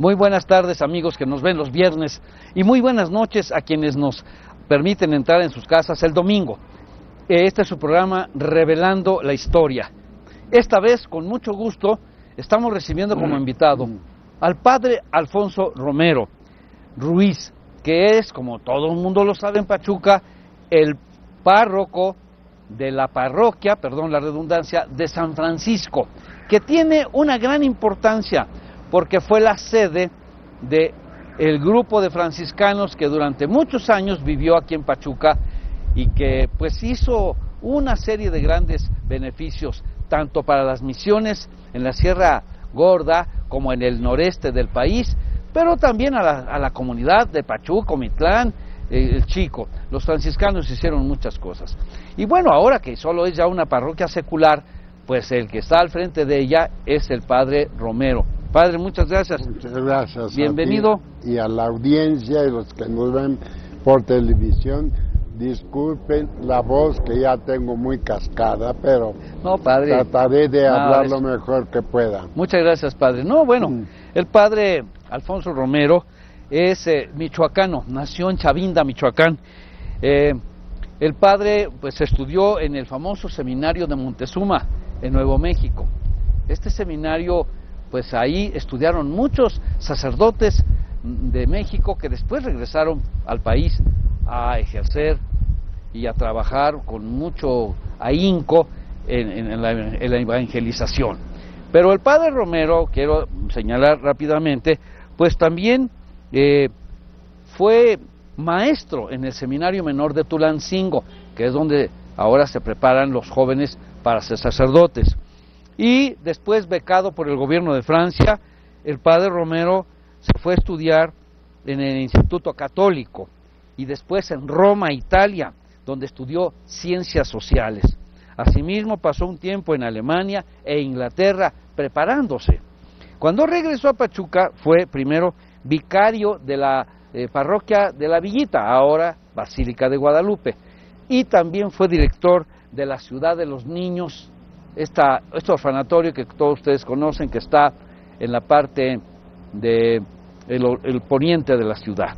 Muy buenas tardes, amigos que nos ven los viernes, y muy buenas noches a quienes nos permiten entrar en sus casas el domingo. Este es su programa Revelando la Historia. Esta vez, con mucho gusto, estamos recibiendo como invitado al padre Alfonso Romero Ruiz, que es, como todo el mundo lo sabe en Pachuca, el párroco de la parroquia, perdón la redundancia, de San Francisco, que tiene una gran importancia porque fue la sede del grupo de franciscanos que durante muchos años vivió aquí en Pachuca y que pues hizo una serie de grandes beneficios, tanto para las misiones en la Sierra Gorda como en el noreste del país, pero también a la comunidad de Pachuca, Omitlán, el Chico. Los franciscanos hicieron muchas cosas. Y bueno, ahora que solo es ya una parroquia secular, pues el que está al frente de ella es el padre Romero. Padre, muchas gracias. Muchas gracias. Bienvenido. A ti y a la audiencia y los que nos ven por televisión. Disculpen la voz que ya tengo muy cascada, pero no, padre, trataré de hablar lo mejor que pueda. Muchas gracias, padre. No, bueno, el padre Alfonso Romero es michoacano, nació en Chavinda, Michoacán. El padre pues estudió en el famoso seminario de Montezuma, en Nuevo México. Este seminario, pues ahí estudiaron muchos sacerdotes de México que después regresaron al país a ejercer y a trabajar con mucho ahínco en la evangelización. Pero el padre Romero, quiero señalar rápidamente, pues también fue maestro en el Seminario Menor de Tulancingo, que es donde ahora se preparan los jóvenes para ser sacerdotes. Y después, becado por el gobierno de Francia, el padre Romero se fue a estudiar en el Instituto Católico y después en Roma, Italia, donde estudió ciencias sociales. Asimismo, pasó un tiempo en Alemania e Inglaterra preparándose. Cuando regresó a Pachuca, fue primero vicario de la parroquia de la Villita, ahora Basílica de Guadalupe, y también fue director de la Ciudad de los Niños, este orfanatorio que todos ustedes conocen, que está en la parte de el poniente de la ciudad.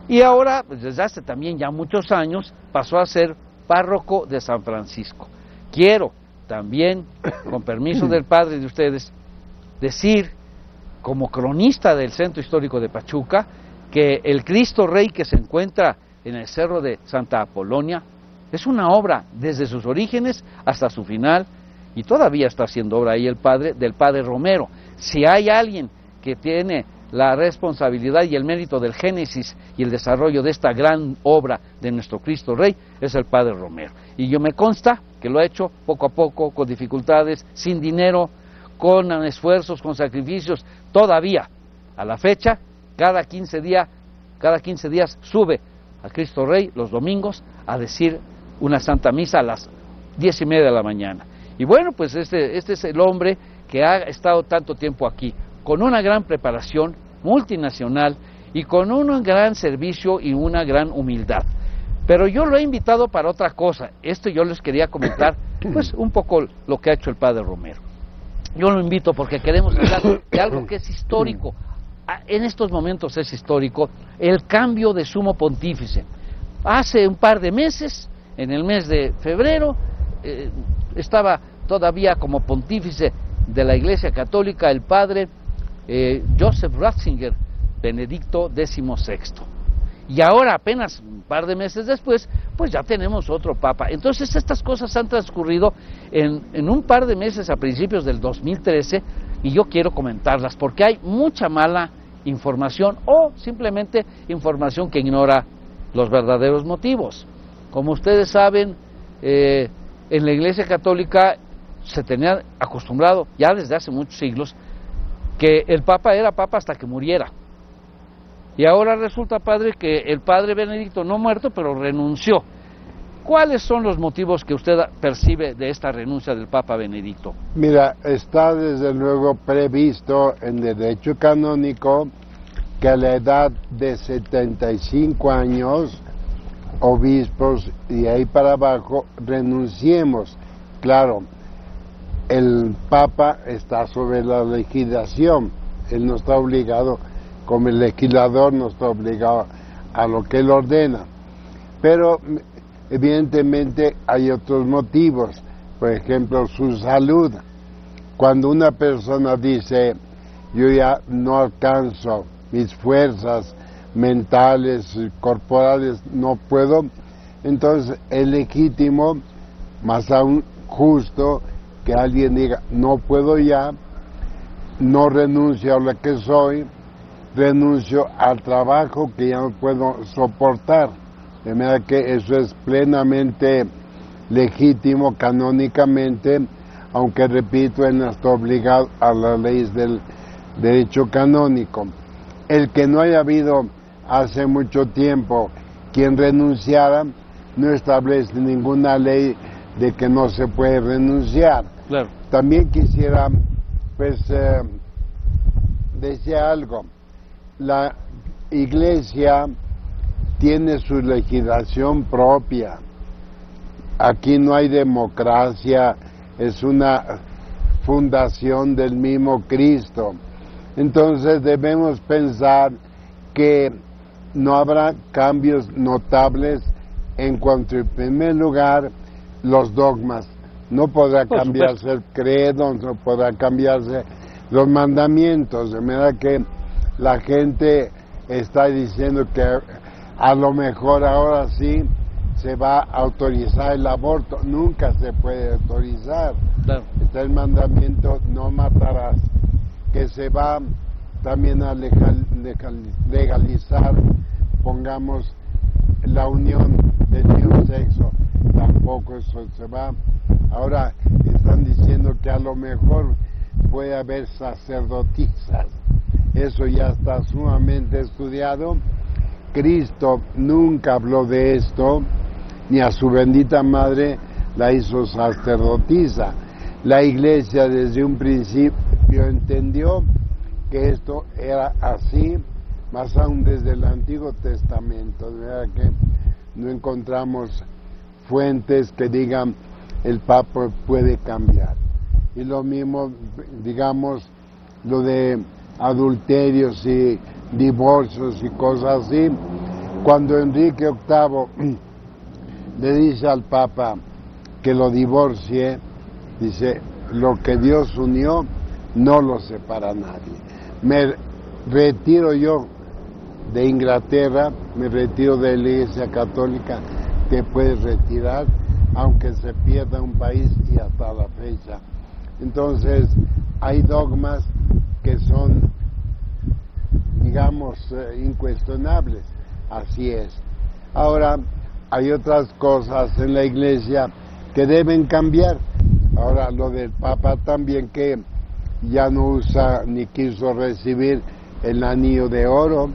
Y ahora, pues desde hace también ya muchos años, pasó a ser párroco de San Francisco. Quiero también, con permiso del padre de ustedes, decir, como cronista del Centro Histórico de Pachuca, que el Cristo Rey que se encuentra en el Cerro de Santa Apolonia es una obra desde sus orígenes hasta su final, y todavía está haciendo obra ahí del padre Romero. Si hay alguien que tiene la responsabilidad y el mérito del génesis y el desarrollo de esta gran obra de nuestro Cristo Rey, es el padre Romero. Y yo me consta que lo ha hecho poco a poco, con dificultades, sin dinero, con esfuerzos, con sacrificios. Todavía, a la fecha, cada 15 días sube a Cristo Rey los domingos a decir una Santa Misa a las 10:30 de la mañana. Y bueno, pues este es el hombre que ha estado tanto tiempo aquí, con una gran preparación multinacional y con un gran servicio y una gran humildad. Pero yo lo he invitado para otra cosa. Esto yo les quería comentar, pues un poco lo que ha hecho el padre Romero. Yo lo invito porque queremos hablar de algo que es histórico. En estos momentos es histórico el cambio de sumo pontífice. Hace un par de meses, en el mes de febrero, estaba todavía como pontífice de la Iglesia Católica el padre Joseph Ratzinger, Benedicto XVI. Y ahora, apenas un par de meses después, pues ya tenemos otro papa. Entonces estas cosas han transcurrido en un par de meses a principios del 2013, y yo quiero comentarlas porque hay mucha mala información o simplemente información que ignora los verdaderos motivos. Como ustedes saben, en la Iglesia Católica se tenía acostumbrado ya desde hace muchos siglos que el Papa era Papa hasta que muriera. Y ahora resulta, padre, que el padre Benedicto no muerto, pero renunció. ¿Cuáles son los motivos que usted percibe de esta renuncia del Papa Benedicto? Mira, está desde luego previsto en derecho canónico que a la edad de 75 años, obispos y ahí para abajo, renunciemos. Claro, el Papa está sobre la legislación, él no está obligado como el legislador no está obligado a lo que él ordena. Pero evidentemente hay otros motivos, por ejemplo, su salud. Cuando una persona dice, yo ya no alcanzo mis fuerzas mentales, corporales, no puedo, entonces es legítimo, más aún justo, que alguien diga, no puedo ya, no renuncio a lo que soy, renuncio al trabajo que ya no puedo soportar. De manera que eso es plenamente legítimo canónicamente, aunque repito, él no está obligado a las leyes del derecho canónico. El que no haya habido hace mucho tiempo quien renunciara, no establece ninguna ley de que no se puede renunciar. Claro. También quisiera, pues, decir algo. La Iglesia tiene su legislación propia. Aquí no hay democracia, es una fundación del mismo Cristo. Entonces debemos pensar que no habrá cambios notables en cuanto, en primer lugar, los dogmas. No podrá cambiarse el credo, no podrá cambiarse los mandamientos, de manera que la gente está diciendo que a lo mejor ahora sí se va a autorizar el aborto. Nunca se puede autorizar. Claro. Está el mandamiento, no matarás, que se va también a legalizar, pongamos, la unión del mismo sexo. Tampoco eso se va. Ahora están diciendo que a lo mejor puede haber sacerdotisas. Eso ya está sumamente estudiado. Cristo nunca habló de esto, ni a su bendita madre la hizo sacerdotisa. La Iglesia desde un principio entendió que esto era así, más aún desde el Antiguo Testamento, de manera que no encontramos fuentes que digan el Papa puede cambiar. Y lo mismo, digamos, lo de adulterios y divorcios y cosas así. Cuando Enrique VIII le dice al Papa que lo divorcie, dice, lo que Dios unió no lo separa nadie. Me retiro yo de Inglaterra, me retiro de la Iglesia Católica, te puedes retirar, aunque se pierda un país, y hasta la fecha. Entonces, hay dogmas que son, digamos, incuestionables, así es. Ahora, hay otras cosas en la Iglesia que deben cambiar. Ahora, lo del Papa también, que ya no usa ni quiso recibir el anillo de oro,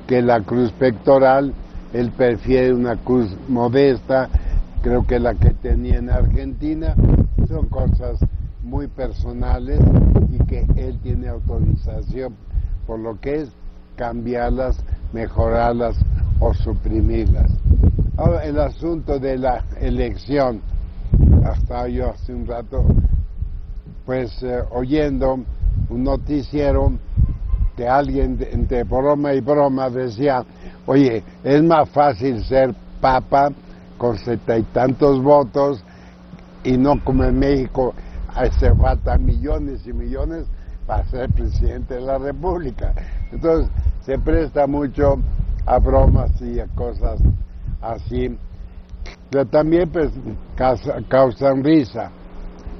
que la cruz pectoral, él prefiere una cruz modesta, creo que la que tenía en Argentina. Son cosas muy personales y que él tiene autorización, por lo que es cambiarlas, mejorarlas o suprimirlas. Ahora, el asunto de la elección, hasta yo hace un rato, pues oyendo un noticiero que alguien entre broma y broma decía, oye, es más fácil ser papa con 70 y tantos votos y no como en México hace falta millones y millones para ser presidente de la República. Entonces se presta mucho a bromas y a cosas así, pero también pues causan risa.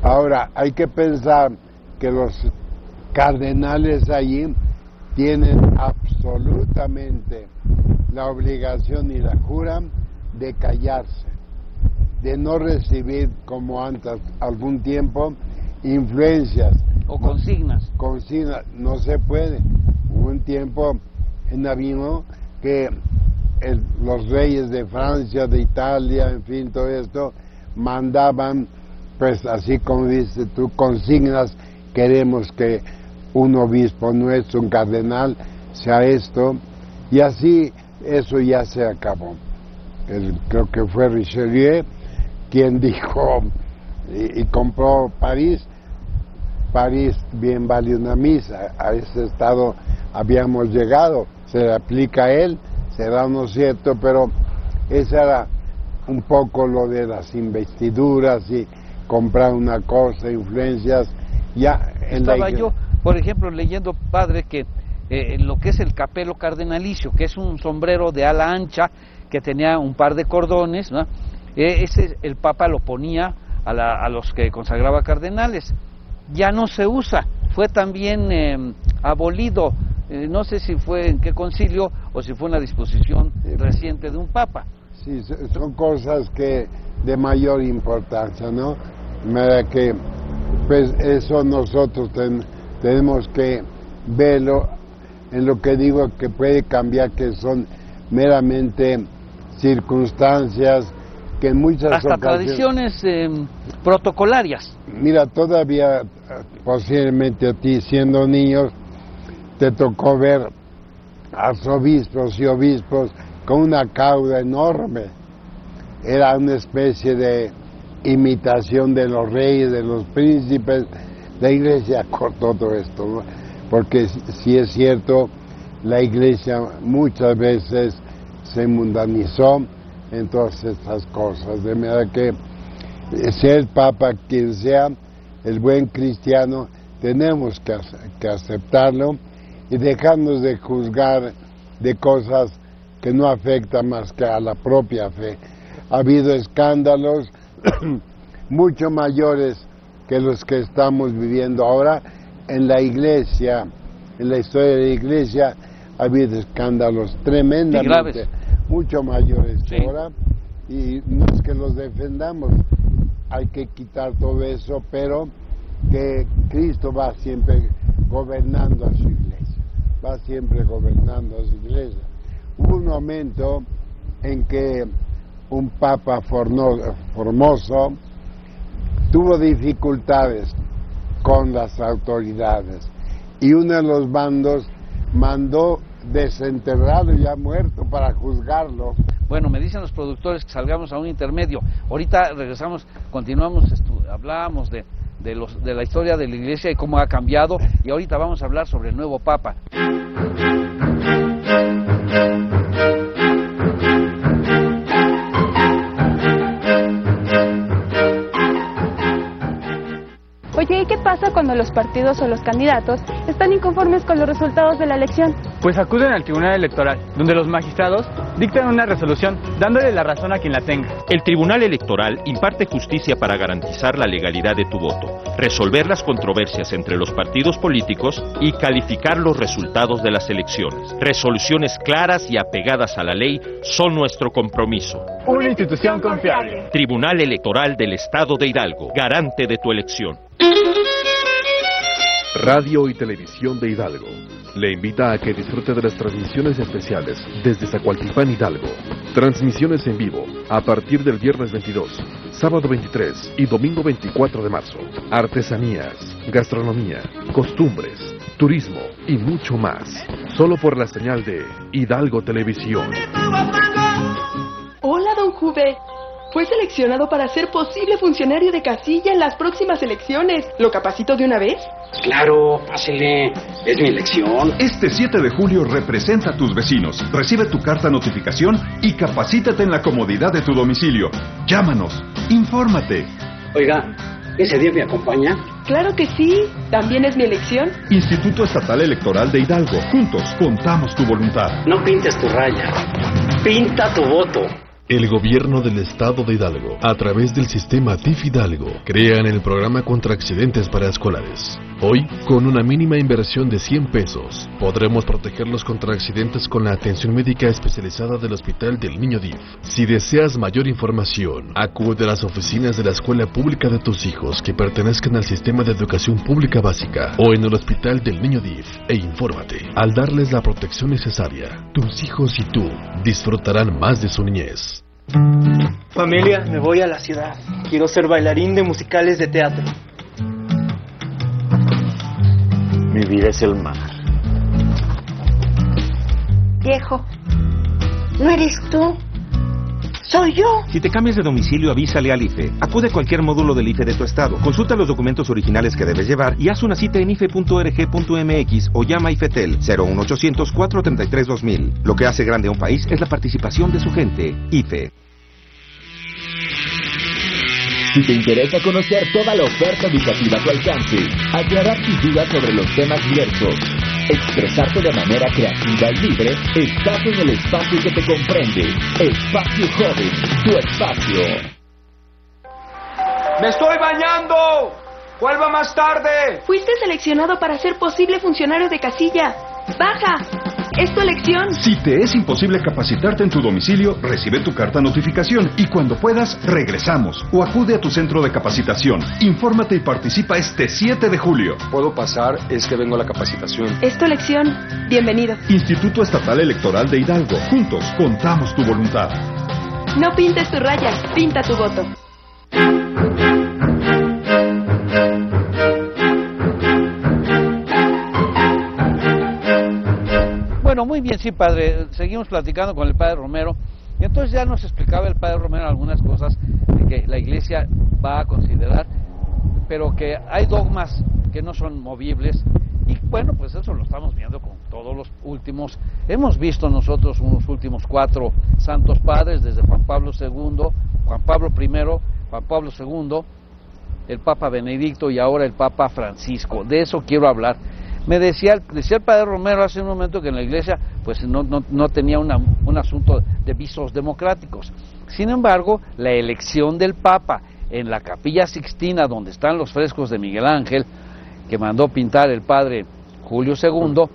Ahora, hay que pensar que los cardenales allí tienen absolutamente la obligación y la jura de callarse, de no recibir, como antes, algún tiempo, influencias. O consignas. Consignas, no se puede. Hubo un tiempo en Avino que los reyes de Francia, de Italia, en fin, todo esto, mandaban, pues así como dices tú, consignas, queremos que un obispo nuestro, un cardenal, sea esto, y así eso ya se acabó. Creo que fue Richelieu quien dijo y compró París. París bien vale una misa, a ese estado habíamos llegado. Se le aplica a él, será no cierto, pero esa era un poco lo de las investiduras y comprar una cosa, influencias. Ya en Estaba yo, por ejemplo, leyendo, padre, que lo que es el capelo cardenalicio, que es un sombrero de ala ancha que tenía un par de cordones, ¿no? Ese el Papa lo ponía a los que consagraba cardenales. Ya no se usa, fue también abolido, no sé si fue en qué concilio o si fue una disposición reciente de un Papa. Sí, son cosas que de mayor importancia, ¿no? Mira que pues eso nosotros tenemos que verlo en lo que digo que puede cambiar, que son meramente circunstancias que en muchas hasta ocasiones, tradiciones protocolarias. Mira, todavía posiblemente a ti siendo niños te tocó ver arzobispos y obispos con una cauda enorme. Era una especie de imitación de los reyes, de los príncipes. La Iglesia cortó todo esto, ¿no? Porque si es cierto, la Iglesia muchas veces se mundanizó en todas estas cosas, de manera que sea el Papa quien sea, el buen cristiano, tenemos que aceptarlo y dejarnos de juzgar de cosas que no afectan más que a la propia fe. Ha habido escándalos mucho mayores que los que estamos viviendo ahora en la Iglesia, en la historia de la Iglesia ha habido escándalos tremendamente mucho mayores que ahora, y no es que los defendamos, hay que quitar todo eso, pero que Cristo va siempre gobernando a su Iglesia, va siempre gobernando a su Iglesia. Hubo un momento en que un Papa Formoso tuvo dificultades con las autoridades y uno de los bandos mandó desenterrarlo ya muerto para juzgarlo. Bueno, me dicen los productores que salgamos a un intermedio. Ahorita regresamos, continuamos, hablábamos de la historia de la Iglesia y cómo ha cambiado, y ahorita vamos a hablar sobre el nuevo Papa. Oye, ¿y qué pasa cuando los partidos o los candidatos están inconformes con los resultados de la elección? Pues acuden al Tribunal Electoral, donde los magistrados dictan una resolución dándole la razón a quien la tenga. El Tribunal Electoral imparte justicia para garantizar la legalidad de tu voto, resolver las controversias entre los partidos políticos y calificar los resultados de las elecciones. Resoluciones claras y apegadas a la ley son nuestro compromiso. Una institución confiable. Tribunal Electoral del Estado de Hidalgo, garante de tu elección. Radio y Televisión de Hidalgo le invita a que disfrute de las transmisiones especiales desde Zacualtipán, Hidalgo. Transmisiones en vivo a partir del viernes 22, sábado 23 y domingo 24 de marzo. Artesanías, gastronomía, costumbres, turismo y mucho más. Solo por la señal de Hidalgo Televisión. Hola, don Juve. Fue seleccionado para ser posible funcionario de casilla en las próximas elecciones. ¿Lo capacito de una vez? Claro, pásele. Es mi elección. Este 7 de julio representa a tus vecinos. Recibe tu carta notificación y capacítate en la comodidad de tu domicilio. Llámanos, infórmate. Oiga, ¿ese día me acompaña? Claro que sí. ¿También es mi elección? Instituto Estatal Electoral de Hidalgo. Juntos, contamos tu voluntad. No pintes tu raya. Pinta tu voto. El gobierno del estado de Hidalgo, a través del sistema TIF Hidalgo, crean el programa contra accidentes para escolares. Hoy, con una mínima inversión de 100 pesos, podremos protegerlos contra accidentes con la atención médica especializada del Hospital del Niño DIF. Si deseas mayor información, acude a las oficinas de la escuela pública de tus hijos que pertenezcan al sistema de educación pública básica o en el Hospital del Niño DIF e infórmate. Al darles la protección necesaria, tus hijos y tú disfrutarán más de su niñez. Familia, me voy a la ciudad. Quiero ser bailarín de musicales de teatro. Mi vida es el mar. Viejo, ¿no eres tú? ¡Soy yo! Si te cambias de domicilio, avísale al IFE. Acude a cualquier módulo del IFE de tu estado. Consulta los documentos originales que debes llevar y haz una cita en ife.org.mx o llama a IFETEL 01800 433 2000. Lo que hace grande a un país es la participación de su gente. IFE. Si te interesa conocer toda la oferta educativa a tu alcance, aclarar tus dudas sobre los temas diversos, expresarte de manera creativa y libre, estás en el espacio que te comprende. Espacio Joven, tu espacio. ¡Me estoy bañando! ¡Vuelva más tarde! Fuiste seleccionado para ser posible funcionario de casilla. ¡Baja! ¡Es tu elección! Si te es imposible capacitarte en tu domicilio, recibe tu carta notificación y cuando puedas, regresamos o acude a tu centro de capacitación. Infórmate y participa este 7 de julio. ¿Puedo pasar? Es que vengo a la capacitación. Es tu elección. Bienvenido. Instituto Estatal Electoral de Hidalgo. Juntos, contamos tu voluntad. No pintes tu raya, pinta tu voto. Bueno, muy bien, sí, padre. Seguimos platicando con el padre Romero. Y entonces ya nos explicaba el padre Romero algunas cosas de que la Iglesia va a considerar, pero que hay dogmas que no son movibles. Y bueno, pues eso lo estamos viendo con todos los últimos. Hemos visto nosotros unos últimos 4 santos padres, desde Juan Pablo II, Juan Pablo I, Juan Pablo II, el Papa Benedicto y ahora el Papa Francisco. De eso quiero hablar. Me decía el padre Romero hace un momento que en la Iglesia pues no tenía un asunto de visos democráticos. Sin embargo, la elección del Papa en la Capilla Sixtina, donde están los frescos de Miguel Ángel, que mandó pintar el padre Julio II,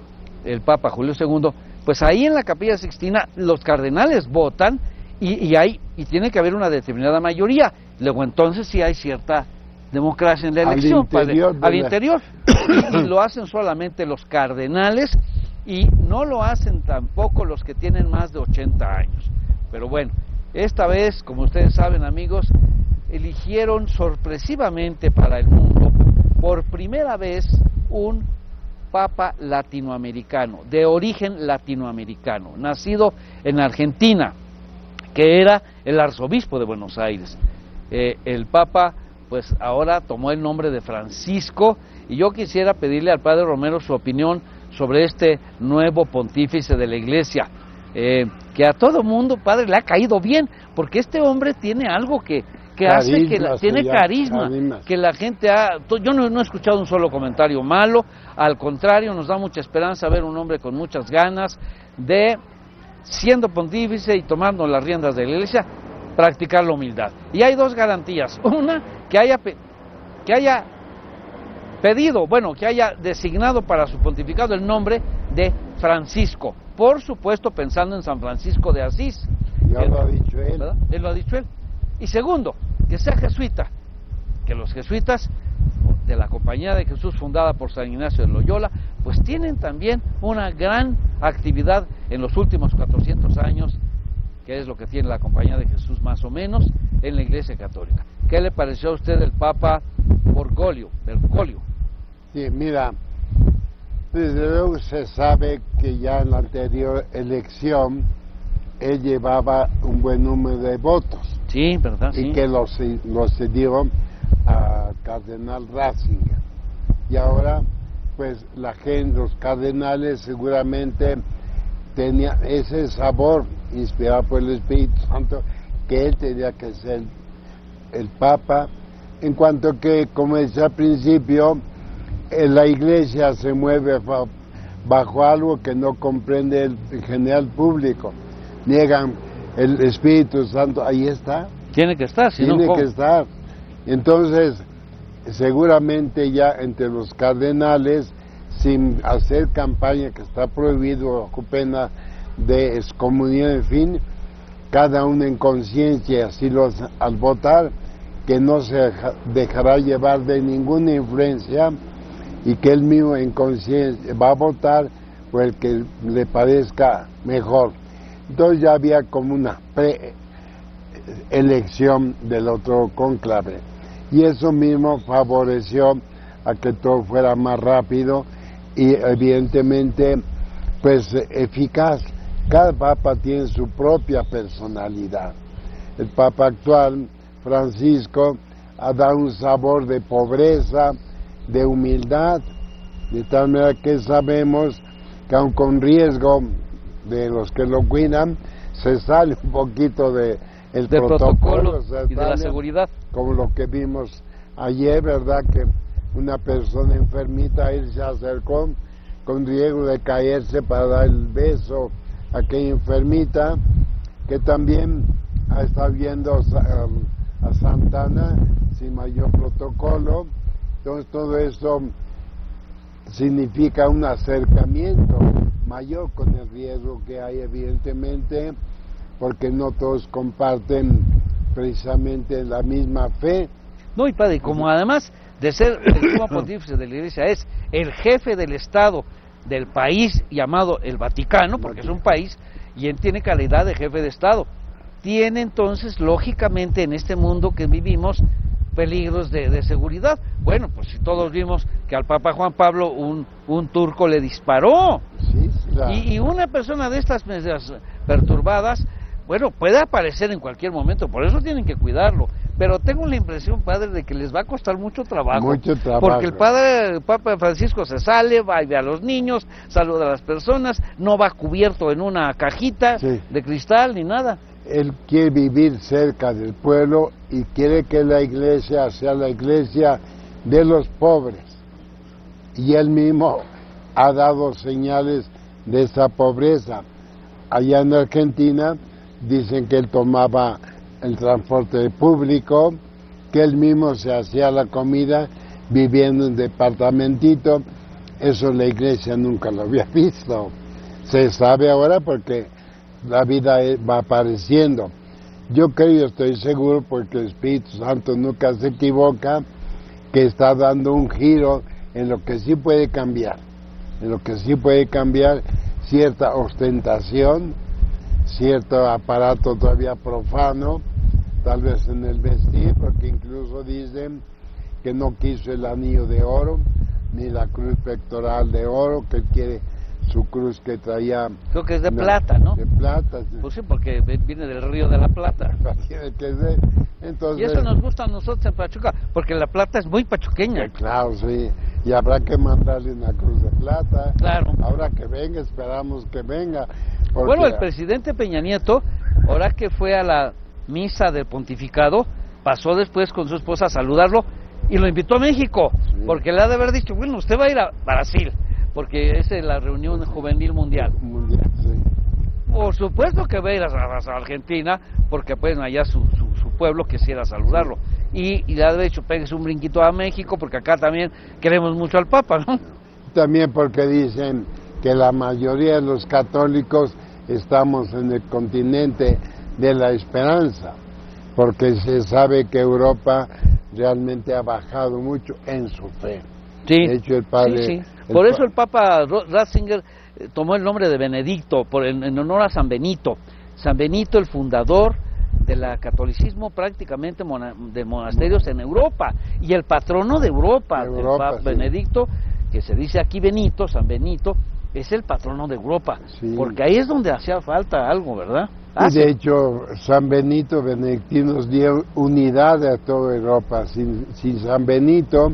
el Papa Julio II, pues ahí en la Capilla Sixtina los cardenales votan y tiene que haber una determinada mayoría. Luego entonces sí hay cierta democracia en la elección, al interior. Y lo hacen solamente los cardenales y no lo hacen tampoco los que tienen más de 80 años. Pero bueno, esta vez, como ustedes saben, amigos, eligieron sorpresivamente para el mundo por primera vez un papa latinoamericano, de origen latinoamericano, nacido en Argentina, que era el arzobispo de Buenos Aires. El papa pues ahora tomó el nombre de Francisco, y yo quisiera pedirle al padre Romero su opinión sobre este nuevo pontífice de la Iglesia, que a todo mundo, padre, le ha caído bien, porque este hombre tiene algo que hace que tiene carisma, que la gente yo no he escuchado un solo comentario malo, al contrario, nos da mucha esperanza ver un hombre con muchas ganas de, siendo pontífice y tomando las riendas de la Iglesia, practicar la humildad. Y hay 2 garantías: una, que haya pedido, que haya designado para su pontificado el nombre de Francisco, por supuesto pensando en San Francisco de Asís. Ya lo ha dicho él. ¿Verdad? Él lo ha dicho él. Y segundo, que sea jesuita, que los jesuitas de la Compañía de Jesús fundada por San Ignacio de Loyola, pues tienen también una gran actividad en los últimos 400 años, que es lo que tiene la Compañía de Jesús más o menos en la Iglesia Católica. ¿Qué le pareció a usted el Papa Bergoglio? Sí, mira, desde luego se sabe que ya en la anterior elección él llevaba un buen número de votos. Sí, ¿verdad? Y que los cedió a Cardenal Ratzinger. Y ahora, pues la gente, los cardenales seguramente tenía ese sabor inspirado por el Espíritu Santo, que él tenía que ser el Papa, en cuanto que, como decía al principio, la Iglesia se mueve bajo algo que no comprende el general público. Niegan el Espíritu Santo, ahí está. Tiene que estar, si no, tiene que estar. Entonces, seguramente ya entre los cardenales, sin hacer campaña, que está prohibido bajo pena de excomunión, en fin, cada uno en conciencia, así al votar, que no se dejará llevar de ninguna influencia y que él mismo en conciencia va a votar por el que le parezca mejor. Entonces ya había como una preelección del otro cónclave, y eso mismo favoreció a que todo fuera más rápido y evidentemente pues eficaz. Cada papa tiene su propia personalidad. el Papa actual, Francisco, ha dado un sabor de pobreza, de humildad, de tal manera que sabemos que aun con riesgo de los que lo cuidan, se sale un poquito del protocolo y de la seguridad. Como lo que vimos ayer, ¿verdad? Que una persona enfermita, él se acercó con riesgo de caerse para dar el beso a aquella enfermita, que también está viendo a Santana sin mayor protocolo. Entonces todo eso significa un acercamiento mayor con el riesgo que hay, evidentemente, porque no todos comparten precisamente la misma fe. No, y padre, como además de ser el sumo pontífice de la Iglesia, es el jefe del Estado del país llamado el Vaticano, porque es un país, y él tiene calidad de jefe de Estado. Tiene entonces, lógicamente, en este mundo que vivimos, peligros de seguridad. Bueno, pues si todos vimos que al Papa Juan Pablo un turco le disparó, sí, y una persona de estas medias perturbadas, bueno, puede aparecer en cualquier momento, por eso tienen que cuidarlo. Pero tengo la impresión, padre, de que les va a costar mucho trabajo. Porque el Papa Francisco se sale, va y ve a los niños, saluda a las personas, no va cubierto en una cajita de cristal ni nada. Él quiere vivir cerca del pueblo y quiere que la iglesia sea la iglesia de los pobres. Y él mismo ha dado señales de esa pobreza. Allá en Argentina dicen que él tomaba el transporte público, que él mismo se hacía la comida viviendo en un departamentito. Eso la iglesia nunca lo había visto. Se sabe ahora porque la vida va apareciendo. Yo creo, estoy seguro, porque el Espíritu Santo nunca se equivoca, que está dando un giro en lo que sí puede cambiar, cierta ostentación, cierto aparato todavía profano, tal vez en el vestir, porque incluso dicen que no quiso el anillo de oro, ni la cruz pectoral de oro, que él quiere su cruz que traía... Creo que es de plata, ¿no? De plata. Sí. Pues sí, porque viene del Río de la Plata. Tiene que ser. Entonces, y eso nos gusta a nosotros en Pachuca, porque la plata es muy pachuqueña. Claro, sí. Y habrá que mandarle una cruz de plata. Claro. Ahora que venga, esperamos que venga. Bueno, el presidente Peña Nieto, ahora que fue a la misa del pontificado, pasó después con su esposa a saludarlo y lo invitó a México, porque le ha de haber dicho, bueno, usted va a ir a Brasil, porque es la reunión juvenil mundial. Sí. Por supuesto que va a ir a Argentina, porque pues allá su pueblo quisiera saludarlo. Y le ha de haber dicho, péguese un brinquito a México, porque acá también queremos mucho al Papa, ¿no? También porque dicen que la mayoría de los católicos estamos en el continente de la esperanza, porque se sabe que Europa realmente ha bajado mucho en su fe. Sí, de hecho, el padre, sí. Por eso el Papa Ratzinger tomó el nombre de Benedicto, en honor a San Benito. San Benito, el fundador del catolicismo prácticamente de monasterios en Europa, y el patrono de Europa, el Papa Benedicto, que se dice aquí Benito, San Benito, es el patrono de Europa, porque ahí es donde hacía falta algo, ¿verdad? Y de hecho, San Benito Benedictino nos dio unidad a toda Europa. Sin San Benito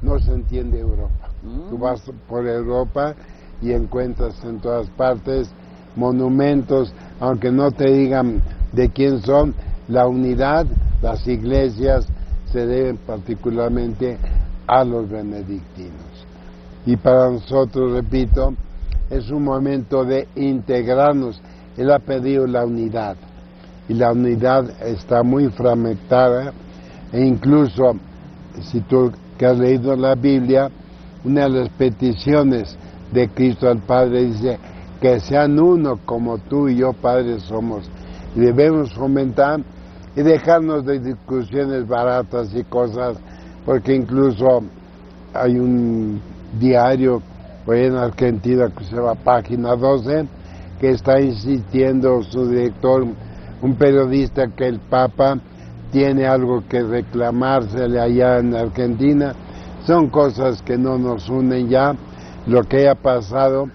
no se entiende Europa. Tú vas por Europa y encuentras en todas partes monumentos, aunque no te digan de quién son, la unidad, las iglesias se deben particularmente a los benedictinos. Y para nosotros, repito, es un momento de integrarnos. Él ha pedido la unidad, y la unidad está muy fragmentada, e incluso, si tú que has leído la Biblia, una de las peticiones de Cristo al Padre dice, que sean uno como tú y yo, Padre, somos. Y debemos fomentar y dejarnos de discusiones baratas y cosas, porque incluso hay un diario en Argentina que se llama Página 12, que está insistiendo su director, un periodista, que el Papa tiene algo que reclamársele allá en Argentina. Son cosas que no nos unen ya. Lo que haya pasado,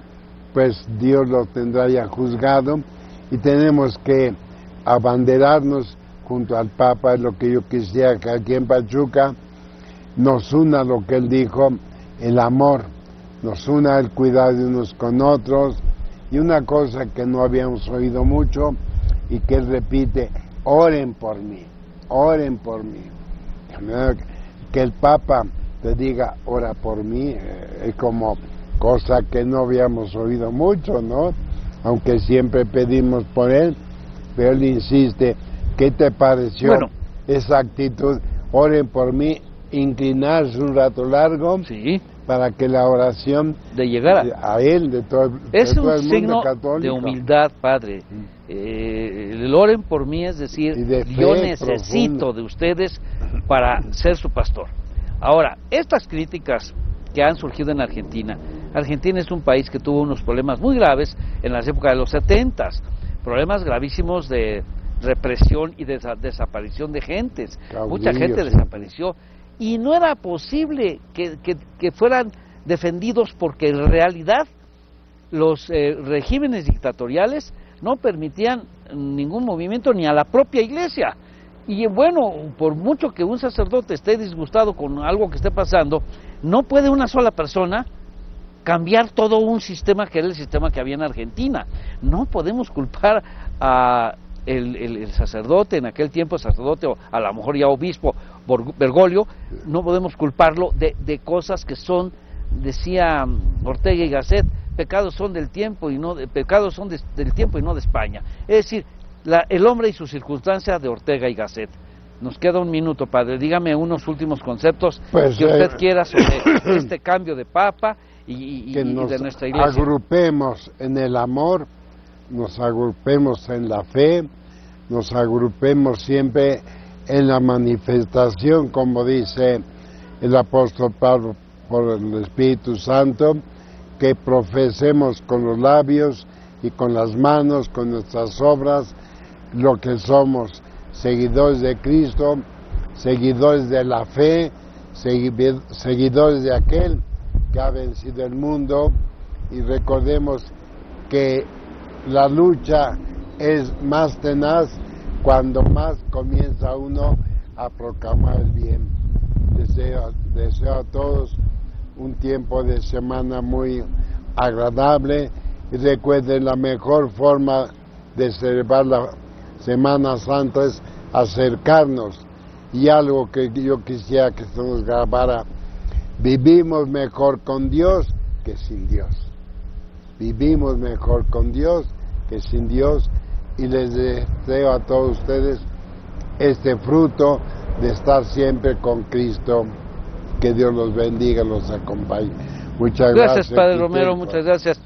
pues Dios lo tendrá ya juzgado, y tenemos que abanderarnos junto al Papa, es lo que yo quisiera que aquí en Pachuca nos una lo que él dijo, el amor, nos una el cuidado de unos con otros, y una cosa que no habíamos oído mucho y que él repite, oren por mí, oren por mí. Que el Papa te diga, ora por mí, es como cosa que no habíamos oído mucho, ¿no? Aunque siempre pedimos por él, pero él insiste. ¿Qué te pareció esa actitud? Oren por mí, inclinarse un rato largo, para que la oración de llegar a él, de todo, es de todo un el signo mundo católico. de humildad, padre. El oren por mí, es decir, yo necesito profunda de ustedes para ser su pastor. Ahora, estas críticas que han surgido en Argentina es un país que tuvo unos problemas muy graves en las épocas de los 70s, problemas gravísimos de represión y de desaparición de gentes. Mucha gente desapareció y no era posible que fueran defendidos, porque en realidad los regímenes dictatoriales no permitían ningún movimiento ni a la propia iglesia. Y bueno, por mucho que un sacerdote esté disgustado con algo que esté pasando, no puede una sola persona cambiar todo un sistema que era el sistema que había en Argentina. No podemos culpar a el sacerdote, en aquel tiempo sacerdote, o a lo mejor ya obispo Bergoglio, no podemos culparlo de cosas que son, decía Ortega y Gasset, pecados son del tiempo y no pecados son del tiempo y no de España. Es decir, el hombre y sus circunstancias de Ortega y Gasset. Nos queda un minuto, padre. Dígame unos últimos conceptos que usted quiera sobre este cambio de Papa y de nuestra iglesia. Agrupemos en el amor, nos agrupemos en la fe, nos agrupemos siempre en la manifestación, como dice el apóstol Pablo por el Espíritu Santo, que profesemos con los labios y con las manos, con nuestras obras, lo que somos, seguidores de Cristo, seguidores de la fe, seguidores de aquel que ha vencido el mundo, y recordemos que la lucha es más tenaz cuando más comienza uno a proclamar el bien. Deseo a todos un tiempo de semana muy agradable, y recuerden, la mejor forma de celebrar la Semana Santa es acercarnos, y algo que yo quisiera que se nos grabara: vivimos mejor con Dios que sin Dios. Vivimos mejor con Dios que sin Dios, y les deseo a todos ustedes este fruto de estar siempre con Cristo. Que Dios los bendiga, los acompañe. Muchas gracias. Gracias, padre Romero, muchas gracias.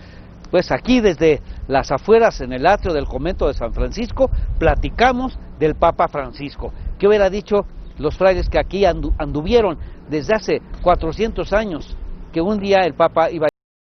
Pues aquí desde las afueras, en el atrio del convento de San Francisco, platicamos del Papa Francisco. ¿Qué hubiera dicho los frailes que aquí anduvieron desde hace 400 años, que un día el Papa iba